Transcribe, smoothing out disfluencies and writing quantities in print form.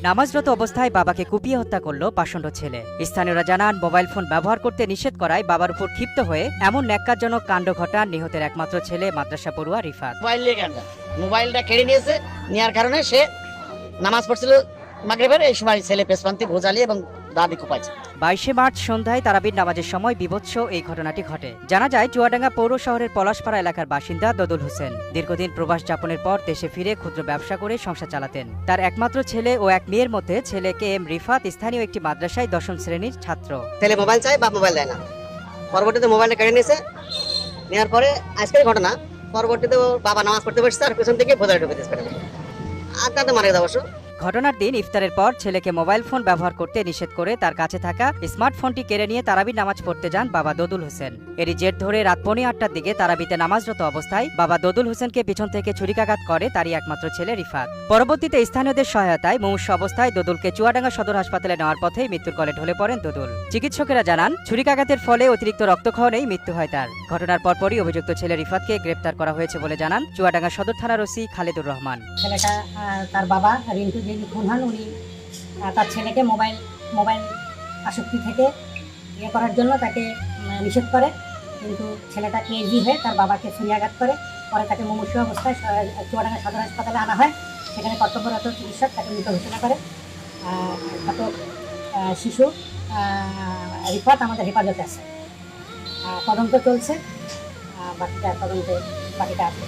নামাজরত অবস্থায় বাবাকে কুপিয়ে হত্যা করল পাষণ্ড ছেলে। স্থানীয়রা জানান, মোবাইল ফোন ব্যবহার করতে নিষেধ করায় বাবার উপর ক্ষিপ্ত হয়ে এমন ন্যাক্কারজনক কাণ্ড ঘটান নিহতের একমাত্র ছেলে মাদ্রাসা পড়ুয়া রিফাত। মোবাইলটা কেড়ে নিয়েছে, নেওয়ার কারণে সে নামাজ পড়ছিল মাগরিবের, এই সময় ছেলে পেছপান্তি ভোজালি এবং দাদি কোপাইছে। 22 মার্চ সন্ধ্যায় তারাবির নামাজের সময় বিভৎস এই ঘটনাটি ঘটে। জানা যায়, চুয়াডাঙ্গা পৌর শহরের পলাশপাড়া এলাকার বাসিন্দা দদুল হোসেন দীর্ঘদিন প্রবাস যাপনের পর দেশে ফিরে ক্ষুদ্র ব্যবসা করে সংসার চালাতেন। তার একমাত্র ছেলে ও এক মেয়ের মধ্যে ছেলে কে এম রিফাত স্থানীয় একটি মাদ্রাসায় 10ম শ্রেণীর ছাত্র। ছেলে মোবাইল চায়, বাপ মোবাইল দেয় না। পরবর্তীতে মোবাইলটা কেড়ে নিয়েছে, নেওয়ার পরে আজকের ঘটনা, পরবর্তীতে বাবা নামাজ পড়তে বসছে আর পেছন থেকে ভোজালি ঢুকে দিয়েছে আর তাতে মারা গেছে। অবশ্য ঘটনার দিন ইফতারের পর ছেলেকে মোবাইল ফোন ব্যবহার করতে নিষেধ করে তার কাছে থাকা স্মার্টফোনটি কেড়ে নিয়ে তারাবির নামাজ পড়তে যান বাবা দদুল হোসেন। এরই জের ধরে রাত 8:45টার দিকে তারাবিতে নামাজরত অবস্থায় বাবা দদুল হোসেনকে পিছন থেকে ছুরিকাঘাত করে তারই একমাত্র ছেলে রিফাত। পরবর্তীতে স্থানীয়দের সহায়তায় মুমূর্ষু অবস্থায় দদুলকে চুয়াডাঙ্গা সদর হাসপাতালে নেওয়ার পথেই মৃত্যুর কোলে ঢলে পড়েন দদুল। চিকিৎসকেরা জানান, ছুরিকাঘাতের ফলে অতিরিক্ত রক্তক্ষরণেই মৃত্যু হয় তার। ঘটনার পরপরই অভিযুক্ত ছেলে রিফাতকে গ্রেপ্তার করা হয়েছে বলে জানান চুয়াডাঙ্গা সদর থানার ওসি খালেদুর রহমান। ছেলেটা তার বাবা রিন্টু যিনি খুন হন, উনি তার ছেলেকে মোবাইল আসক্তি থেকে করার জন্য তাকে নিষেধ করে, কিন্তু ছেলেটা কেজি হয়ে তার বাবাকে ছুরিয়াঘাত করে। পরে তাকে মুমূর্ষু অবস্থায় চুয়াডাঙ্গা সদর হাসপাতালে আনা হয়। সেখানে কর্তব্যরত চিকিৎসক তাকে মৃত ঘোষণা করে। ঘাতক শিশু রিফাত আমাদের হেফাজতে আছে। তদন্ত চলছে, বাকিটা আছে।